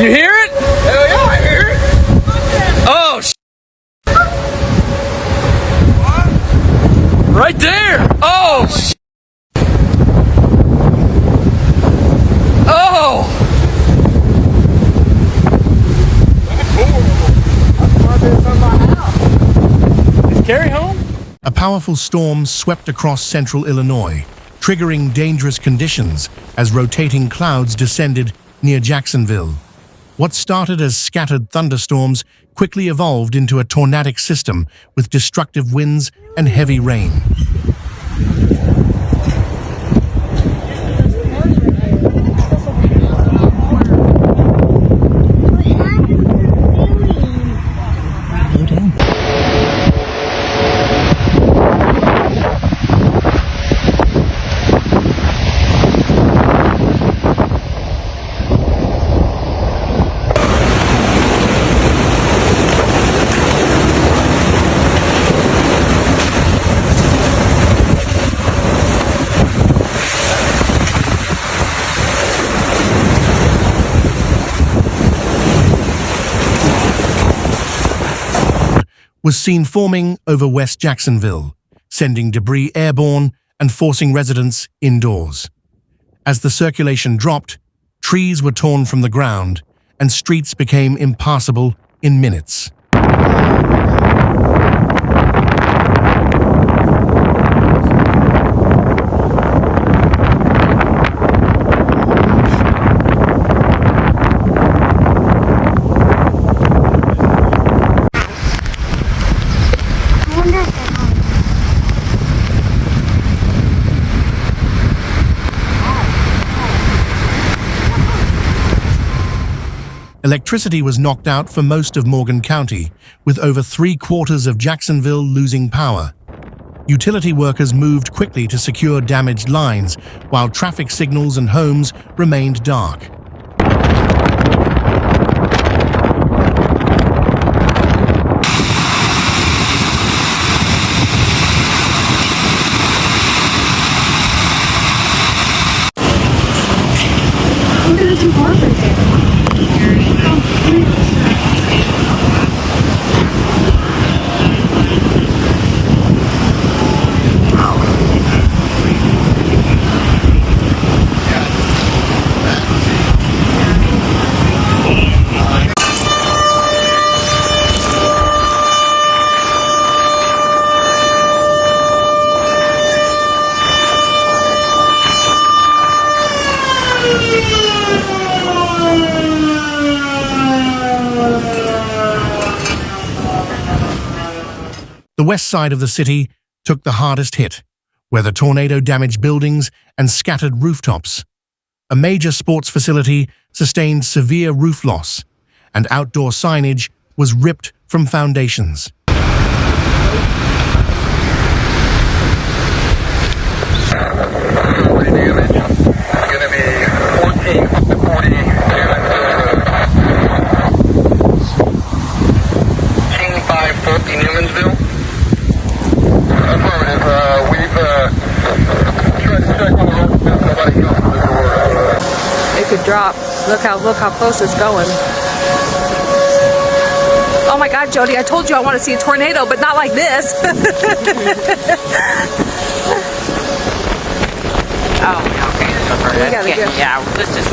You hear it? Hell yeah, I hear it. Oh, right there. Oh, oh. Is Carrie home? A powerful storm swept across central Illinois, triggering dangerous conditions as rotating clouds descended near Jacksonville. What started as scattered thunderstorms quickly evolved into a tornadic system with destructive winds and heavy rain. Was seen forming over West Jacksonville, sending debris airborne and forcing residents indoors. As the circulation dropped, trees were torn from the ground and streets became impassable in minutes. Electricity was knocked out for most of Morgan County, with over 3/4 of Jacksonville losing power. Utility workers moved quickly to secure damaged lines, while traffic signals and homes remained dark. The west side of the city took the hardest hit, where the tornado damaged buildings and scattered rooftops. A major sports facility sustained severe roof loss, and outdoor signage was ripped from foundations. Property damage. It's going to be 14 to 40 King 550 Newmansville. Affirmative. We've tried to check on the road. Nobody comes to the door. It could drop. Look how close it's going. Oh my God, Jody! I told you I want to see a tornado, but not like this. Oh, okay. Yeah, let's just.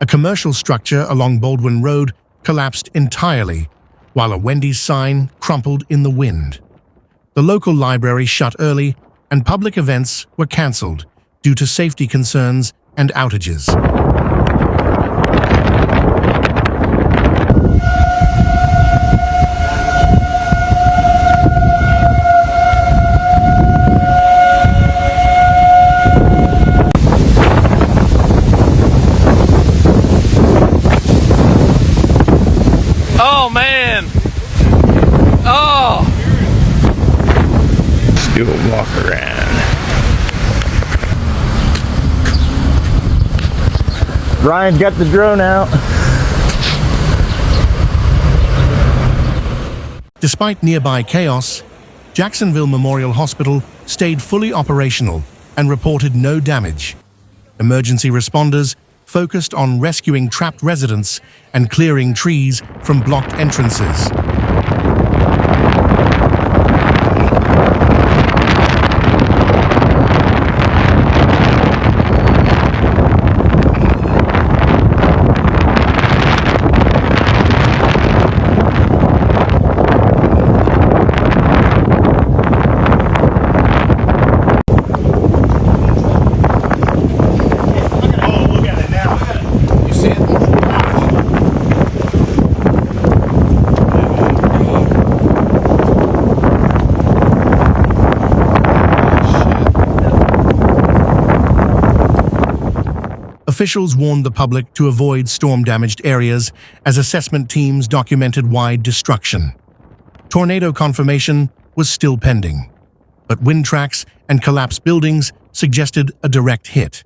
A commercial structure along Baldwin Road collapsed entirely, while a Wendy's sign crumpled in the wind. The local library shut early, and public events were cancelled due to safety concerns and outages. Oh, man. Oh. Let's do a walk around. Ryan's got the drone out. Despite nearby chaos, Jacksonville Memorial Hospital stayed fully operational and reported no damage. Emergency responders focused on rescuing trapped residents and clearing trees from blocked entrances. Officials warned the public to avoid storm-damaged areas as assessment teams documented wide destruction. Tornado confirmation was still pending, but wind tracks and collapsed buildings suggested a direct hit.